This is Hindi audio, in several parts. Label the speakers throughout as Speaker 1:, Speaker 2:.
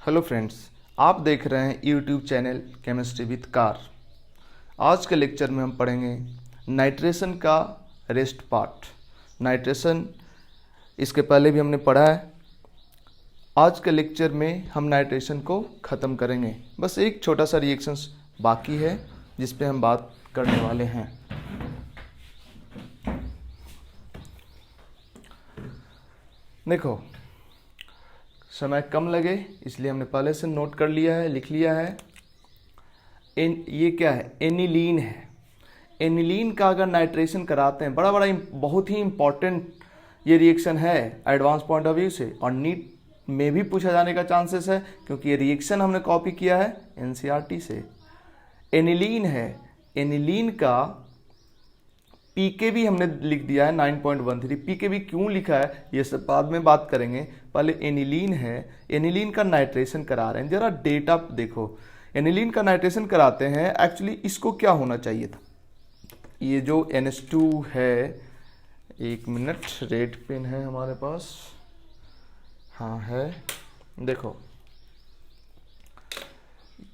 Speaker 1: हेलो फ्रेंड्स, आप देख रहे हैं YouTube channel chemistry with car. आज के लेक्चर में हम पढ़ेंगे नाइट्रेशन का रेस्ट पार्ट। नाइट्रेशन इसके पहले भी हमने पढ़ा है। आज के लेक्चर में हम नाइट्रेशन को ख़त्म करेंगे। बस एक छोटा सा रिएक्शंस बाकी है जिस पे हम बात करने वाले हैं। देखो, समय कम लगे इसलिए हमने पहले से नोट कर लिया है, लिख लिया है। ये क्या है? एनिलीन है। एनिलीन का अगर नाइट्रेशन कराते हैं, बहुत ही इंपॉर्टेंट ये रिएक्शन है एडवांस पॉइंट ऑफ व्यू से, और नीट में भी पूछा जाने का चांसेस है क्योंकि ये रिएक्शन हमने कॉपी किया है एनसीईआरटी से। एनिलीन है। एनिलीन का पीकेबी हमने लिख दिया है 9.13। पीकेबी क्यों लिखा है ये सब बाद में बात करेंगे। पहले एनिलीन है। एनिलीन का नाइट्रेशन करा रहे हैं, जरा डेटा देखो। एनिलीन का नाइट्रेशन कराते हैं, एक्चुअली इसको क्या होना चाहिए था? ये जो NH2 है, एक मिनट, रेड पेन है हमारे पास, हाँ है, देखो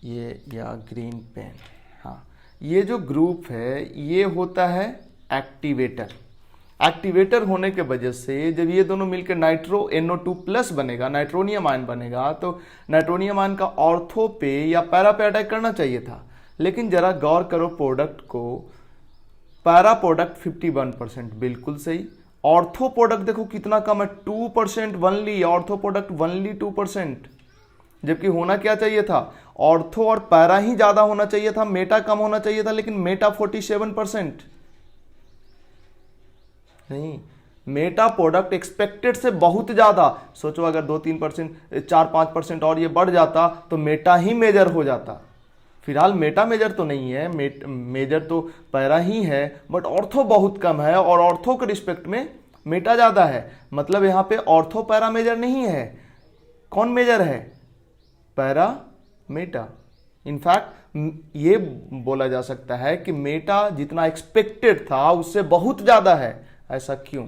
Speaker 1: ये, या ग्रीन पेन, हाँ, ये जो ग्रुप है ये होता है एक्टिवेटर। एक्टिवेटर होने के वजह से जब ये दोनों मिलकर नाइट्रो NO2 प्लस बनेगा, नाइट्रोनियम आयन बनेगा, तो नाइट्रोनियम आयन का ऑर्थो पे या पैरा पे अटैक करना चाहिए था। लेकिन जरा गौर करो प्रोडक्ट को, पैरा प्रोडक्ट 51%, बिल्कुल सही। ऑर्थो प्रोडक्ट देखो कितना कम है, 2% वनली। ऑर्थो प्रोडक्ट वनली 2%, जबकि होना क्या चाहिए था? ऑर्थो और पैरा ही ज्यादा होना चाहिए था, मेटा कम होना चाहिए था। लेकिन मेटा 47%, नहीं, मेटा प्रोडक्ट एक्सपेक्टेड से बहुत ज्यादा। सोचो अगर 2-3%, 4-5% और ये बढ़ जाता तो मेटा ही मेजर हो जाता। फिलहाल मेटा मेजर तो नहीं है, मेजर तो पैरा ही है, बट ऑर्थो बहुत कम है और ऑर्थो के रिस्पेक्ट में मेटा ज्यादा है। मतलब यहां पे ऑर्थो पैरा मेजर नहीं है। कौन मेजर है? Para Meta. इनफैक्ट ये बोला जा सकता है कि मेटा जितना एक्सपेक्टेड था उससे बहुत ज्यादा है। ऐसा क्यों?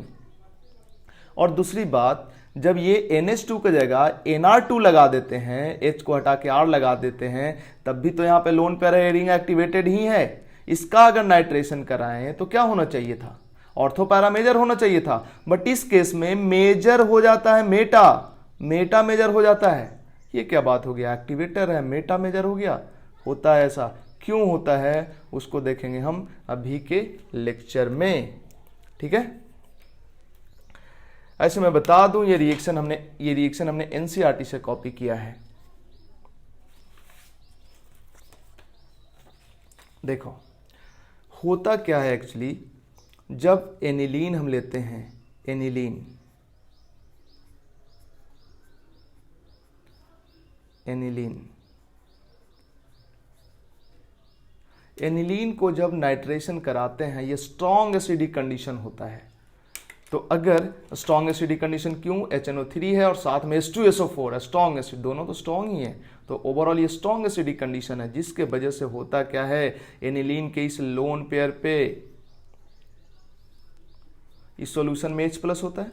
Speaker 1: और दूसरी बात, जब ये NH2 की जगह NR2 लगा देते हैं, H को हटा के R लगा देते हैं, तब भी तो यहाँ पे लोन पैरा रिंग एक्टिवेटेड ही है। इसका अगर नाइट्रेशन कराएं तो क्या होना चाहिए था? ऑर्थो पैरा मेजर होना चाहिए था, बट इस केस में मेजर हो जाता है मेटा। मेटा मेजर हो जाता है। ये क्या बात हो गया? एक्टिवेटर है, मेटा मेजर हो गया। होता है ऐसा। क्यों होता है उसको देखेंगे हम अभी के लेक्चर में, ठीक है। ऐसे मैं बता दूं, ये रिएक्शन हमने एनसीईआरटी से कॉपी किया है। देखो होता क्या है एक्चुअली, जब एनिलीन हम लेते हैं, एनिलीन को जब नाइट्रेशन कराते हैं, ये स्ट्रॉन्ग एसिडिक कंडीशन होता है। तो अगर स्ट्रॉन्ग एसिडिक कंडीशन क्यों? HNO3 है और साथ में H2SO4 है, स्ट्रॉन्ग एसिड, दोनों तो स्ट्रॉन्ग ही है। तो ओवरऑल ये स्ट्रॉन्ग एसिडिक कंडीशन है, जिसके वजह से होता क्या है, एनिलीन के इस लोन पेयर पे इस सॉल्यूशन में H+ होता है।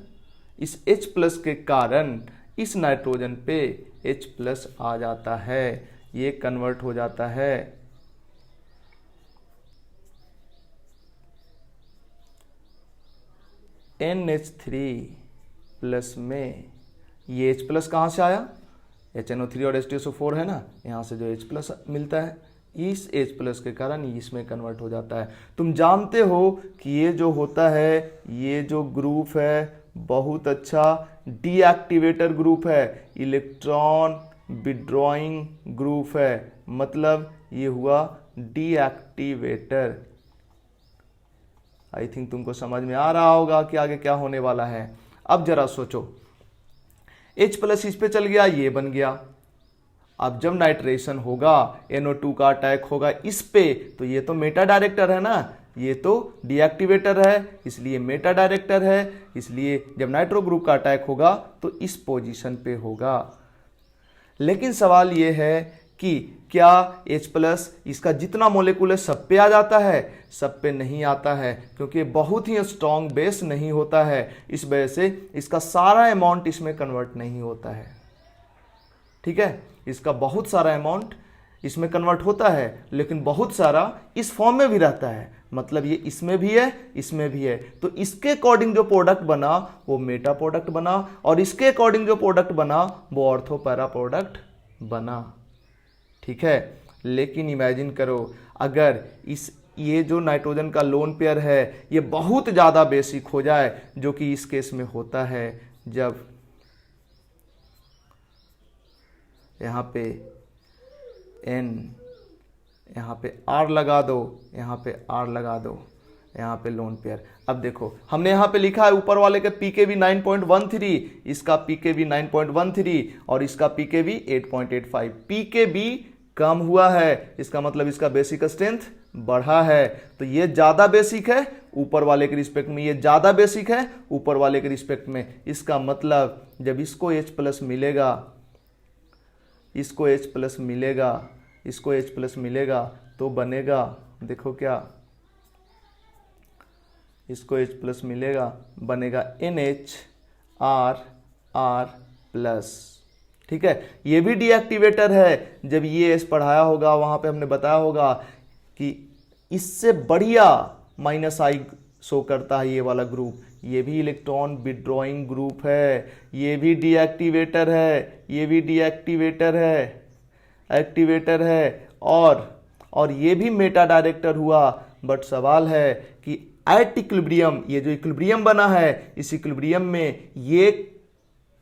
Speaker 1: इस H+ के कारण इस नाइट्रोजन पे H+ आ जाता है, ये कन्वर्ट हो जाता है NH3+ में। ये H+ कहाँ से आया? HNO3 और H2SO4 है ना, यहाँ से जो H+ मिलता है, इस H+ के कारण इसमें कन्वर्ट हो जाता है। तुम जानते हो कि ये जो होता है, ये जो ग्रुप है, बहुत अच्छा डीएक्टिवेटर ग्रुप है, इलेक्ट्रॉन विड्रॉइंग ग्रुप है। मतलब ये हुआ डीएक्टिवेटर। आई थिंक तुमको समझ में आ रहा होगा कि आगे क्या होने वाला है। अब जरा सोचो, H+ इस पे चल गया, ये बन गया। अब जब नाइट्रेशन होगा, NO2 का अटैक होगा इस पे, तो ये तो मेटा डायरेक्टर है ना, ये तो डीएक्टिवेटर है, इसलिए मेटा डायरेक्टर है। इसलिए जब नाइट्रो ग्रुप का अटैक होगा तो इस पोजीशन पे होगा। लेकिन सवाल ये है कि क्या H+ इसका जितना मोलेकुल है सब पे आ जाता है? सब पे नहीं आता है, क्योंकि बहुत ही स्ट्रॉन्ग बेस नहीं होता है। इस वजह से इसका सारा अमाउंट इसमें कन्वर्ट नहीं होता है, ठीक है। इसका बहुत सारा अमाउंट इसमें कन्वर्ट होता है, लेकिन बहुत सारा इस फॉर्म में भी रहता है, मतलब ये इसमें भी है, इसमें भी है। तो इसके अकॉर्डिंग जो प्रोडक्ट बना वो मेटा प्रोडक्ट बना, और इसके अकॉर्डिंग जो प्रोडक्ट बना वो ऑर्थो पैरा प्रोडक्ट बना। ठीक है, लेकिन इमेजिन करो अगर ये जो नाइट्रोजन का लोन पेयर है ये बहुत ज़्यादा बेसिक हो जाए, जो कि इस केस में होता है जब यहाँ पे N, यहाँ पे R लगा दो, यहाँ पे R लगा दो, यहाँ पे लोन पेयर। अब देखो हमने यहाँ पे लिखा है ऊपर वाले का pKb 9.13, इसका pKb 9.13 और इसका pKb 8.85। pKb कम हुआ है, इसका मतलब इसका बेसिक स्ट्रेंथ बढ़ा है, तो ये ज़्यादा बेसिक है ऊपर वाले के रिस्पेक्ट में, ये ज़्यादा बेसिक है ऊपर वाले के रिस्पेक्ट में। इसका मतलब जब इसको H+ मिलेगा, इसको H+ मिलेगा, इसको H+ मिलेगा तो बनेगा, देखो क्या, इसको H+ मिलेगा बनेगा NHRR+। ठीक है, ये भी डीएक्टिवेटर है। जब ये एस पढ़ाया होगा वहां पे हमने बताया होगा कि इससे बढ़िया -I शो करता है ये वाला ग्रुप, ये भी इलेक्ट्रॉन विड्रॉइंग ग्रुप है, ये भी डीएक्टिवेटर है, ये भी डीएक्टिवेटर है, एक्टिवेटर है, और ये भी मेटा डायरेक्टर हुआ। बट सवाल है कि एट इक्विलिब्रियम, ये जो इक्विलिब्रियम बना है, इस इक्विलिब्रियम में ये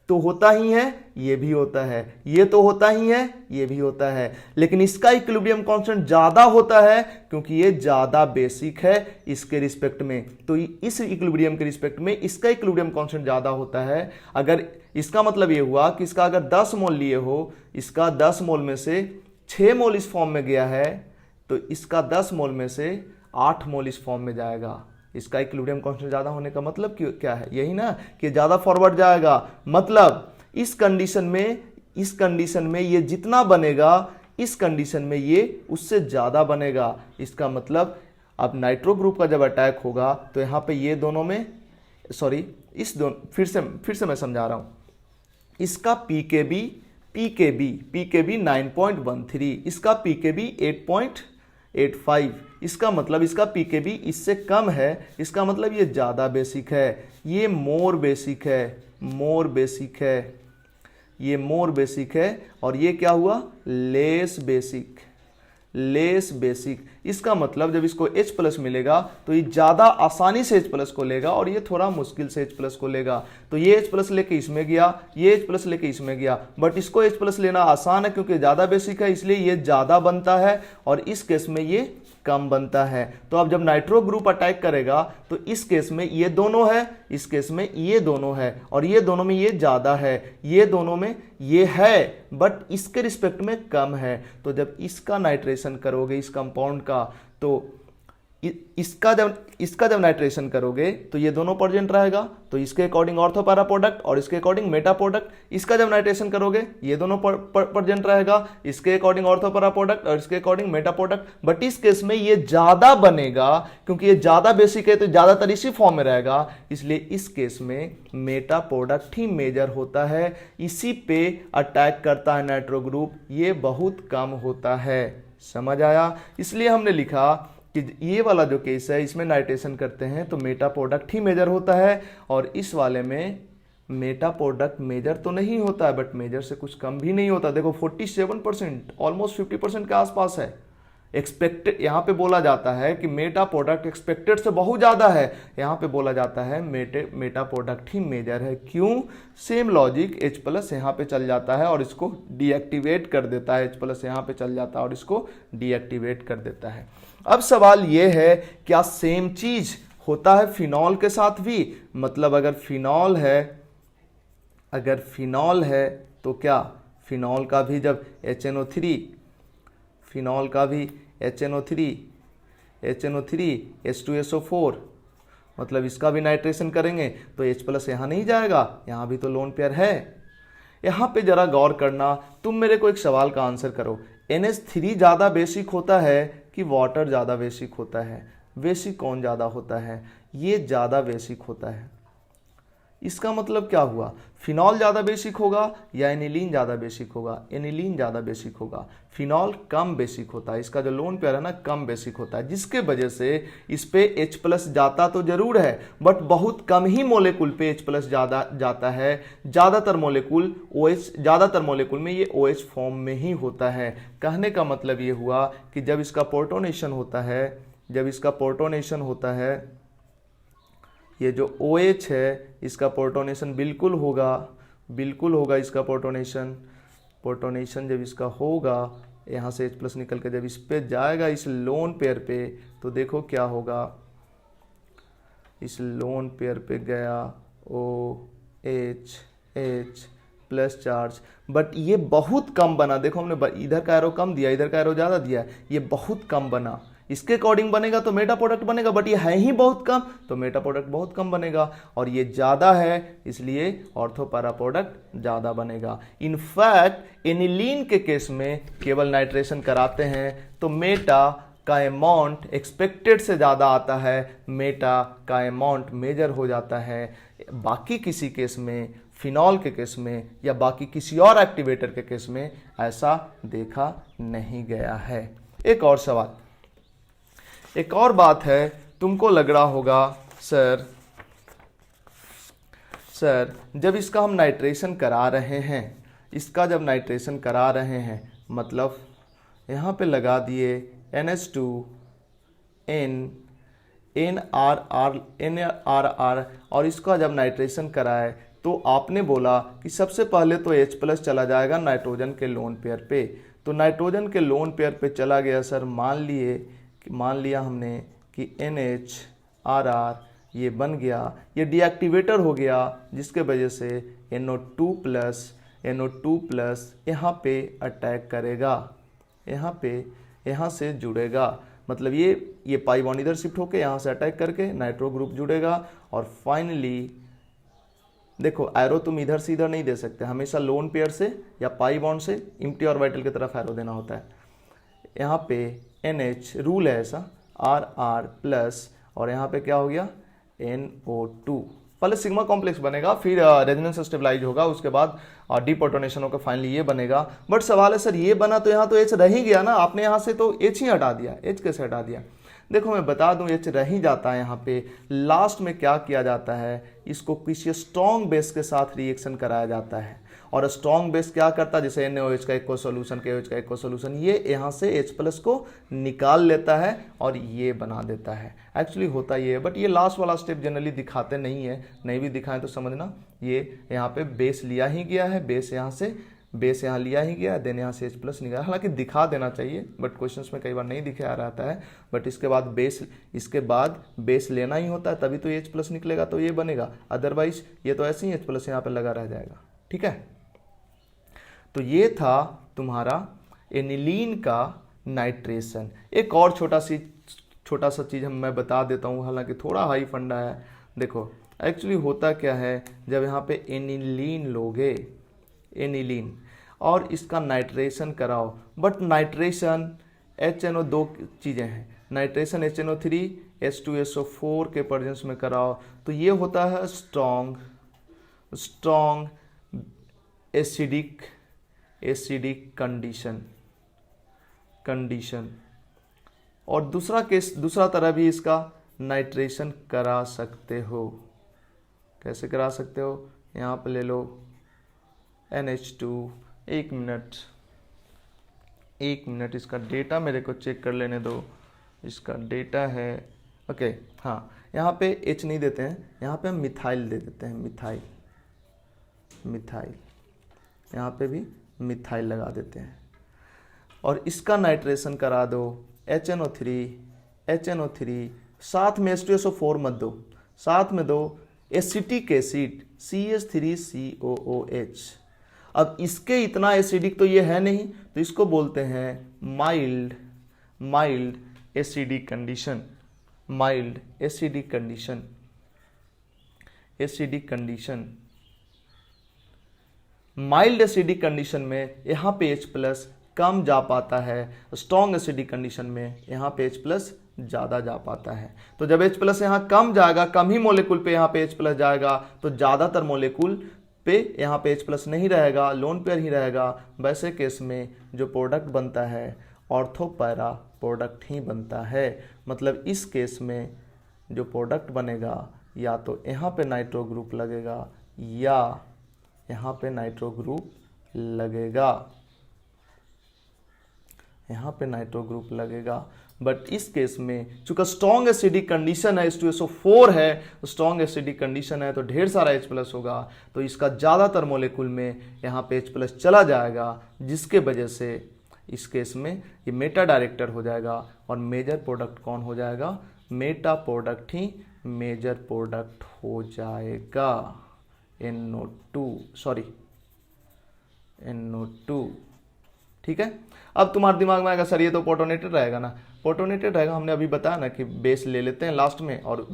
Speaker 1: तो होता ही है, ये भी होता है, ये तो होता ही है, ये भी होता है, लेकिन इसका इक्विलिब्रियम कांस्टेंट ज्यादा होता है क्योंकि ये ज्यादा बेसिक है इसके रिस्पेक्ट में। तो इस इक्विलिब्रियम के रिस्पेक्ट में इसका इक्विलिब्रियम कांस्टेंट ज्यादा होता है। अगर इसका मतलब ये हुआ कि इसका अगर 10 मोल लिए हो, इसका 10 मोल में से 6 मोल इस फॉर्म में गया है, तो इसका 10 मोल में से 8 मोल इस फॉर्म में जाएगा। इसका इक्विलिब्रियम कांस्टेंट ज़्यादा होने का मतलब क्या है, यही ना कि ज़्यादा फॉरवर्ड जाएगा। मतलब इस कंडीशन में ये जितना बनेगा, इस कंडीशन में ये उससे ज़्यादा बनेगा। इसका मतलब अब नाइट्रो ग्रुप का जब अटैक होगा तो यहाँ पे ये दोनों में, सॉरी इस दोनों, फिर से मैं समझा रहा हूँ। इसका पीकेबी 9.13, इसका pKb 8.85, इसका मतलब इसका pKb इससे कम है, इसका मतलब ये ज़्यादा बेसिक है, ये मोर बेसिक है, ये मोर बेसिक है, और ये क्या हुआ, लेस बेसिक। इसका मतलब जब इसको H+ मिलेगा तो ये ज़्यादा आसानी से H+ को लेगा और ये थोड़ा मुश्किल से H+ को लेगा। तो ये H+ लेके इसमें गया, ये H+ लेके इसमें गया, बट इसको H+ लेना आसान है क्योंकि ज़्यादा बेसिक है, इसलिए ये ज़्यादा बनता है और इस केस में ये कम बनता है। तो अब जब नाइट्रो ग्रुप अटैक करेगा तो इस केस में ये दोनों है, इस केस में ये दोनों है, और ये दोनों में ये ज़्यादा है, ये दोनों में ये है, बट इसके रिस्पेक्ट में कम है। तो जब इसका नाइट्रेशन करोगे इस कंपाउंड का, तो इसका जब नाइट्रेशन करोगे तो ये दोनों प्रेजेंट रहेगा, तो इसके अकॉर्डिंग ऑर्थो पैरा प्रोडक्ट और इसके अकॉर्डिंग मेटा प्रोडक्ट। इसका जब नाइट्रेशन करोगे ये दोनों प्रेजेंट रहेगा, इसके अकॉर्डिंग ऑर्थो पैरा प्रोडक्ट और इसके अकॉर्डिंग मेटा प्रोडक्ट। बट इस केस में ये ज्यादा बनेगा क्योंकि ये ज्यादा बेसिक है, तो ज्यादातर इसी फॉर्म में रहेगा, इसलिए इस केस में मेटा प्रोडक्ट ही मेजर होता है, इसी पे अटैक करता है नाइट्रो ग्रुप, ये बहुत कम होता है। समझ आया? इसलिए हमने लिखा कि ये वाला जो केस है इसमें नाइट्रेशन करते हैं तो मेटा प्रोडक्ट ही मेजर होता है, और इस वाले में मेटा प्रोडक्ट मेजर तो नहीं होता है बट मेजर से कुछ कम भी नहीं होता। देखो 47%, ऑलमोस्ट 50% के आसपास है। एक्सपेक्टेड, यहाँ पे बोला जाता है कि मेटा प्रोडक्ट एक्सपेक्टेड से बहुत ज़्यादा है, यहाँ पे बोला जाता है मेटा प्रोडक्ट ही मेजर है। क्यों? सेम लॉजिक, H+ यहाँ पे चल जाता है और इसको डीएक्टिवेट कर देता है, H+ यहाँ पे चल जाता है और इसको डीएक्टिवेट कर देता है। अब सवाल ये है, क्या सेम चीज होता है फिनॉल के साथ भी? मतलब अगर फिनॉल है तो क्या फिनॉल का भी जब HNO3 H2SO4, मतलब इसका भी नाइट्रेशन करेंगे तो H+ यहाँ नहीं जाएगा, यहाँ भी तो लोन पेयर है। यहाँ पे जरा गौर करना, तुम मेरे को एक सवाल का आंसर करो, NH3 ज़्यादा बेसिक होता है कि वाटर ज़्यादा बेसिक होता है? बेसिक कौन ज़्यादा होता है? ये ज़्यादा बेसिक होता है, इसका मतलब क्या हुआ, फिनॉल ज़्यादा बेसिक होगा या एनिलीन ज़्यादा बेसिक होगा, एनिलीन ज़्यादा बेसिक होगा, फिनॉल कम बेसिक होता है, इसका जो लोन पेयर है ना कम बेसिक होता है, जिसके वजह से इस पे H प्लस जाता तो जरूर है बट बहुत कम ही मोलेकुल पे H प्लस ज़्यादा जाता है, ज़्यादातर मोलेकुल में ये OH फॉर्म में ही होता है। कहने का मतलब ये हुआ कि जब इसका प्रोटोनेशन होता है, ये जो OH है इसका प्रोटोनेशन बिल्कुल होगा इसका प्रोटोनेशन जब इसका होगा, यहाँ से H प्लस निकल के जब इस पे जाएगा इस लोन पेयर पे, तो देखो क्या होगा, इस लोन पेयर पे गया OH प्लस चार्ज, बट ये बहुत कम बना। देखो हमने इधर का एरो कम दिया, इधर का एरो ज़्यादा दिया, ये बहुत कम बना। इसके अकॉर्डिंग बनेगा तो मेटा प्रोडक्ट बनेगा, बट ये है ही बहुत कम तो मेटा प्रोडक्ट बहुत कम बनेगा, और ये ज़्यादा है इसलिए ऑर्थो पैरा प्रोडक्ट ज़्यादा बनेगा। इनफैक्ट एनिलीन के केस में केवल नाइट्रेशन कराते हैं तो मेटा का अमाउंट एक्सपेक्टेड से ज़्यादा आता है, मेटा का अमाउंट मेजर हो जाता है। बाकी किसी केस में, फिनॉल के केस में या बाकी किसी और एक्टिवेटर के केस में ऐसा देखा नहीं गया है। एक और सवाल, एक और बात है, तुमको लग रहा होगा सर जब इसका हम नाइट्रेशन करा रहे हैं, मतलब यहाँ पे लगा दिए NH2 NRR और इसका जब नाइट्रेशन कराए तो आपने बोला कि सबसे पहले तो H प्लस चला जाएगा नाइट्रोजन के लोन पेयर पे, तो नाइट्रोजन के लोन पेयर पे चला गया सर, मान लिया हमने कि NHRR ये बन गया, ये डीएक्टिवेटर हो गया, जिसके वजह से NO2 प्लस यहाँ पे अटैक करेगा, यहाँ से जुड़ेगा, मतलब ये पाई बॉन्ड इधर शिफ्ट होके यहाँ से अटैक करके नाइट्रो ग्रुप जुड़ेगा, और फाइनली देखो एरो तुम इधर से इधर नहीं दे सकते, हमेशा लोन पेयर से या पाई बॉन्ड से इम्प्टी ऑर्बिटल की तरफ एरो देना होता है। यहाँ पे NH रूल है ऐसा, RR प्लस, और यहाँ पे क्या हो गया NO2, पहले सिग्मा कॉम्प्लेक्स बनेगा, फिर रेजोनेंस स्टेबलाइज होगा, उसके बाद डीप्रोटोनेशन होकर फाइनली ये बनेगा। बट सवाल है सर ये बना तो यहाँ तो H रह ही गया ना, आपने यहाँ से तो H ही हटा दिया, H कैसे हटा दिया? देखो मैं बता दूं H रह ही जाता है। यहाँ पे लास्ट में क्या किया जाता है, इसको किसी स्ट्रॉन्ग बेस के साथ रिएक्शन कराया जाता है, और स्ट्रॉन्ग बेस क्या करता है, जैसे NaOH का एक्वा सॉल्यूशन, KOH का एक्वा सॉल्यूशन, ये यहाँ से H प्लस को निकाल लेता है और ये बना देता है। एक्चुअली होता ये है, बट ये लास्ट वाला स्टेप जनरली दिखाते नहीं है, नहीं भी दिखाएं तो समझना ये यहाँ पे बेस लिया ही गया है, बेस यहाँ लिया ही गया, देन यहाँ से H प्लस निकाला, हालांकि दिखा देना चाहिए बट क्वेश्चंस में कई बार नहीं दिखाया रहता है, बट इसके बाद बेस लेना ही होता है, तभी तो H प्लस निकलेगा तो ये बनेगा, अदरवाइज ये तो ऐसे ही H प्लस यहाँ पे लगा रह जाएगा। ठीक है, तो ये था तुम्हारा एनिलीन का नाइट्रेशन। एक और छोटा सा चीज़ मैं बता देता हूँ, हालांकि थोड़ा हाई फंडा है। देखो एक्चुअली होता क्या है, जब यहाँ पे एनिलीन लोगे, एनिलीन, और इसका नाइट्रेशन कराओ, बट नाइट्रेशन HNO दो चीज़ें हैं, नाइट्रेशन HNO3 H2SO4 के प्रेजेंस में कराओ तो ये होता है स्ट्रॉन्ग एसिडिक कंडीशन। और दूसरा तरह भी इसका नाइट्रेशन करा सकते हो। कैसे करा सकते हो, यहाँ पे ले लो NH2, एक मिनट इसका डेटा मेरे को चेक कर लेने दो, इसका डेटा है ओके, हाँ यहाँ पे H नहीं देते हैं, यहाँ पे हम मिथाइल दे देते हैं, मिथाइल यहाँ पे भी मिथाइल लगा देते हैं, और इसका नाइट्रेशन करा दो HNO3, साथ में H2SO4 मत दो, साथ में दो एसिटिक एसिड CH3COOH। अब इसके इतना एसिडिक तो ये है नहीं, तो इसको बोलते हैं mild acidic condition, mild acidic condition में यहाँ पे H प्लस कम जा पाता है, स्ट्रॉन्ग एसिडिक कंडीशन में यहाँ पे H प्लस ज़्यादा जा पाता है। तो जब H प्लस यहाँ कम जाएगा, कम ही मोलिकुल पे यहाँ पे H प्लस जाएगा, तो ज़्यादातर मोलिकुल पे यहाँ पे H प्लस नहीं रहेगा, लोन पेयर ही रहेगा। वैसे केस में जो प्रोडक्ट बनता है ऑर्थो पैरा प्रोडक्ट ही बनता है। मतलब इस केस में जो प्रोडक्ट बनेगा या तो यहाँ पे नाइट्रो ग्रुप लगेगा या यहाँ पे नाइट्रो ग्रुप लगेगा, यहाँ पे नाइट्रो ग्रुप लगेगा। बट इस केस में चूंकि स्ट्रॉन्ग एसिडिक कंडीशन है, H2SO4 है, स्ट्रॉन्ग एसिडिक कंडीशन है, तो ढेर सारा H प्लस होगा, तो इसका ज़्यादातर मोलिकुल में यहाँ पे H प्लस चला जाएगा, जिसके वजह से इस केस में ये मेटा डायरेक्टर हो जाएगा और मेजर प्रोडक्ट कौन हो जाएगा? मेटा प्रोडक्ट ही मेजर प्रोडक्ट हो जाएगा। NO2 ठीक है। अब तुम्हारे दिमाग में आएगा सर ये तो प्रोटोनेटेड रहेगा ना। प्रोटोनेटेड रहेगा, हमने अभी बताया ना कि बेस ले लेते हैं लास्ट में, और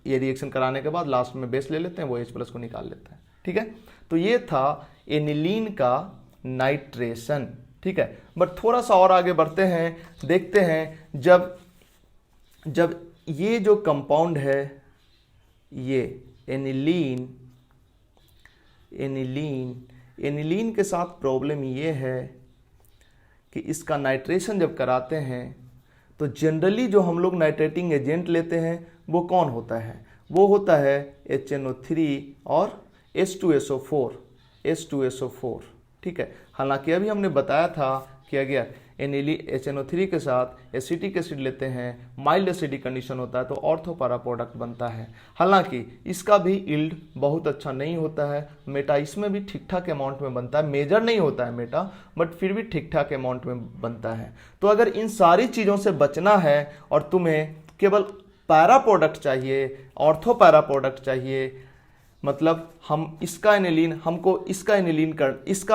Speaker 1: ये रिएक्शन कराने के बाद लास्ट में बेस ले लेते हैं, वो H प्लस को निकाल लेते हैं। ठीक है, तो ये था एनिलीन का नाइट्रेशन। ठीक है, बट थोड़ा सा और आगे बढ़ते हैं, देखते हैं जब ये जो कंपाउंड है ये एनिलीन के साथ प्रॉब्लम ये है कि इसका नाइट्रेशन जब कराते हैं तो जनरली जो हम लोग नाइट्रेटिंग एजेंट लेते हैं वो कौन होता है? वो होता है HNO3 और H2SO4। ठीक है, हालांकि अभी हमने बताया था कि अगर HNO3 के साथ एसिटिक एसिड लेते हैं, माइल्ड एसिडिक कंडीशन होता है, तो ऑर्थो पैरा प्रोडक्ट बनता है। हालांकि इसका भी यील्ड बहुत अच्छा नहीं होता है। मेटा इसमें भी ठीक ठाक अमाउंट में बनता है, मेजर नहीं होता है मेटा, बट फिर भी ठीक ठाक अमाउंट में बनता है। तो अगर इन सारी चीज़ों से बचना है और तुम्हें केवल पैरा प्रोडक्ट चाहिए, ऑर्थो पैरा प्रोडक्ट चाहिए, मतलब इसका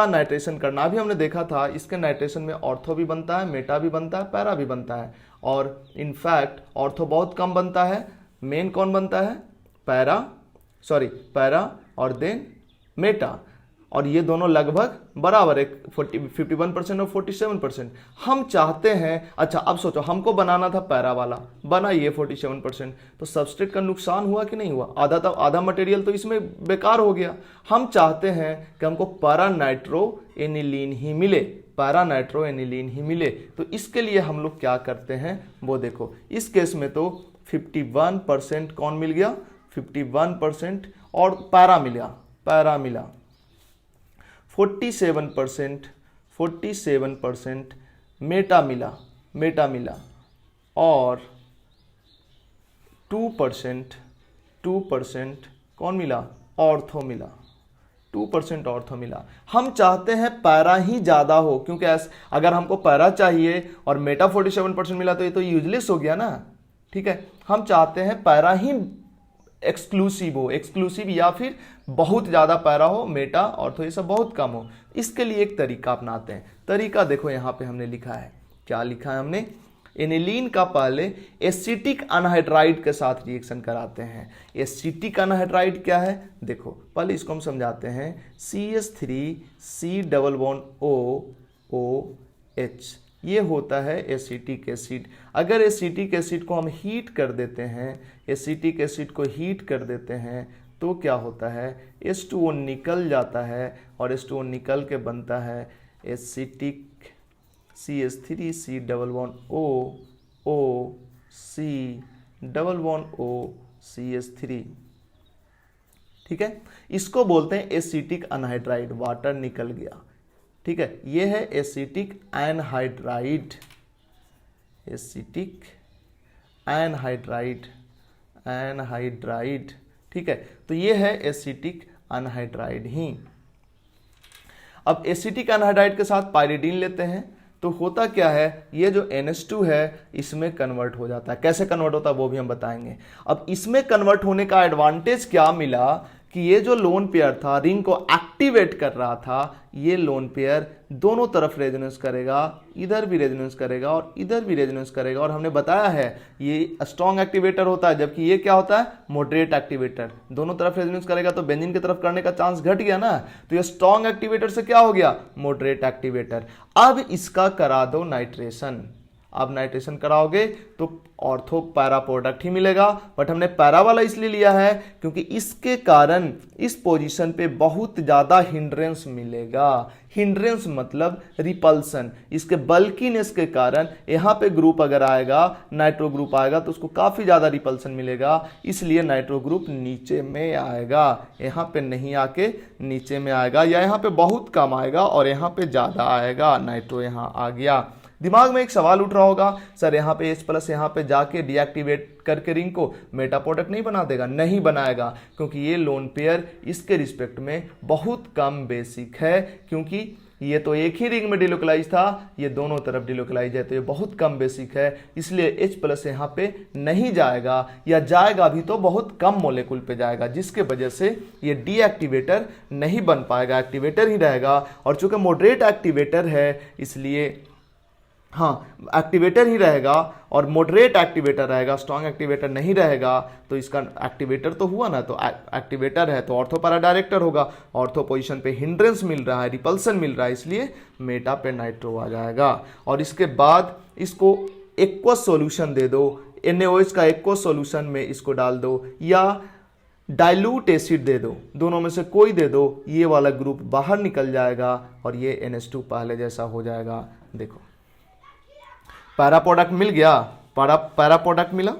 Speaker 1: नाइट्रेशन करना, अभी हमने देखा था इसके नाइट्रेशन में ऑर्थो भी बनता है, मेटा भी बनता है, पैरा भी बनता है, और इनफैक्ट ऑर्थो बहुत कम बनता है। मेन कौन बनता है? पैरा और देन मेटा, और ये दोनों लगभग बराबर है, 51% और 47%। हम चाहते हैं, अच्छा अब सोचो हमको बनाना था पैरा वाला, बना ये 47%, तो सबस्ट्रेट का नुकसान हुआ कि नहीं हुआ? आधा मटेरियल तो इसमें बेकार हो गया। हम चाहते हैं कि हमको पैरा नाइट्रो एनिलीन ही मिले, तो इसके लिए हम लोग क्या करते हैं वो देखो। इस केस में तो 51% कौन मिल गया? 51% और पैरा मिला 47% मेटा मिला और 2% कौन मिला? ऑर्थो मिला। 2% ऑर्थो मिला। हम चाहते हैं पैरा ही ज़्यादा हो, क्योंकि अगर हमको पैरा चाहिए और मेटा 47% मिला तो ये तो यूजलेस हो गया ना। ठीक है, हम चाहते हैं पैरा ही एक्सक्लूसिव या फिर बहुत ज़्यादा पैरा हो, मेटा ऑर्थो ये सब बहुत कम हो। इसके लिए एक तरीका अपनाते हैं। तरीका देखो यहाँ पे हमने लिखा है, क्या लिखा है हमने? एनिलीन का पहले एसिटिक अनहाइड्राइड के साथ रिएक्शन कराते हैं। एसिटिक अनहाइड्राइड क्या है देखो, पहले इसको हम समझाते हैं। CH3C+OOH ये होता है एसिटिक एसिड। अगर एसिटिक एसिड को हम हीट कर देते हैं, तो क्या होता है? H2O निकल जाता है और H2O निकल के बनता है एसिटिक CH3C+OOC+OCH3। ठीक है, इसको बोलते हैं एसिटिक अनहाइड्राइड। वाटर निकल गया। ठीक है, ये है एसिटिक एनहाइड्राइड। ठीक है, तो ये है एसिटिक अनहाइड्राइड ही। अब एसिटिक अनहाइड्राइड के साथ पाइरिडीन लेते हैं तो होता क्या है, ये जो NH2 है इसमें कन्वर्ट हो जाता है। कैसे कन्वर्ट होता है वो भी हम बताएंगे। अब इसमें कन्वर्ट होने का एडवांटेज क्या मिला कि ये जो लोन पेयर था, रिंग को एक्टिवेट कर रहा था, ये लोन पेयर दोनों तरफ रेजोनेंस करेगा, इधर भी रेजोनेंस करेगा और इधर भी रेजोनेंस करेगा। और हमने बताया है ये स्ट्रॉन्ग एक्टिवेटर होता है, जबकि ये क्या होता है? Moderate activator. दोनों तरफ रेजोनेंस करेगा तो बेंजीन की तरफ करने का चांस घट गया ना, तो ये स्ट्रॉन्ग एक्टिवेटर से क्या हो गया? Moderate activator. अब इसका करा दो नाइट्रेशन। आप नाइट्रेशन कराओगे तो ऑर्थो पैरा प्रोडक्ट ही मिलेगा। बट हमने पैरा वाला इसलिए लिया है क्योंकि इसके कारण इस पोजीशन पे बहुत ज़्यादा हिंड्रेंस मिलेगा। हिंड्रेंस मतलब रिपल्सन, इसके बल्कीनेस के कारण यहाँ पे ग्रुप अगर आएगा, नाइट्रो ग्रुप आएगा तो उसको काफ़ी ज़्यादा रिपल्सन मिलेगा, इसलिए नाइट्रो ग्रुप नीचे में आएगा, यहाँ पे नहीं आके नीचे में आएगा, या यहाँ पे बहुत कम आएगा और यहाँ पे ज़्यादा आएगा। नाइट्रो यहाँ आ गया। दिमाग में एक सवाल उठ रहा होगा, सर यहाँ पे H+ यहाँ पे जाके डीएक्टिवेट करके रिंग को मेटा प्रोडक्ट नहीं बना देगा? नहीं बनाएगा, क्योंकि ये लोन पेयर इसके रिस्पेक्ट में बहुत कम बेसिक है, क्योंकि ये तो एक ही रिंग में डिलोकलाइज था, ये दोनों तरफ डिलोकलाइज है, तो ये बहुत कम बेसिक है, इसलिए H+ यहाँ पे नहीं जाएगा, या जाएगा भी तो बहुत कम मोलेकुल पे जाएगा, जिसके वजह से ये डीएक्टिवेटर नहीं बन पाएगा, एक्टिवेटर ही रहेगा। और चूंकि मॉडरेट एक्टिवेटर है इसलिए एक्टिवेटर ही रहेगा और मॉडरेट एक्टिवेटर रहेगा, स्ट्रॉन्ग एक्टिवेटर नहीं रहेगा, तो इसका एक्टिवेटर तो हुआ ना, तो एक्टिवेटर है तो ऑर्थो पैरा डायरेक्टर होगा। ऑर्थो पोजीशन पे हिंड्रेंस मिल रहा है, रिपल्सन मिल रहा है, इसलिए मेटा पे नाइट्रो आ जाएगा। और इसके बाद इसको एक्वस सॉल्यूशन दे दो, NaOH का एक्वस सॉल्यूशन में इसको डाल दो, या डाइल्यूट एसिड दे दो, दोनों में से कोई दे दो, ये वाला ग्रुप बाहर निकल जाएगा और ये NH2 पहले जैसा हो जाएगा। देखो पैरा प्रोडक्ट मिल गया, पैरा प्रोडक्ट मिला,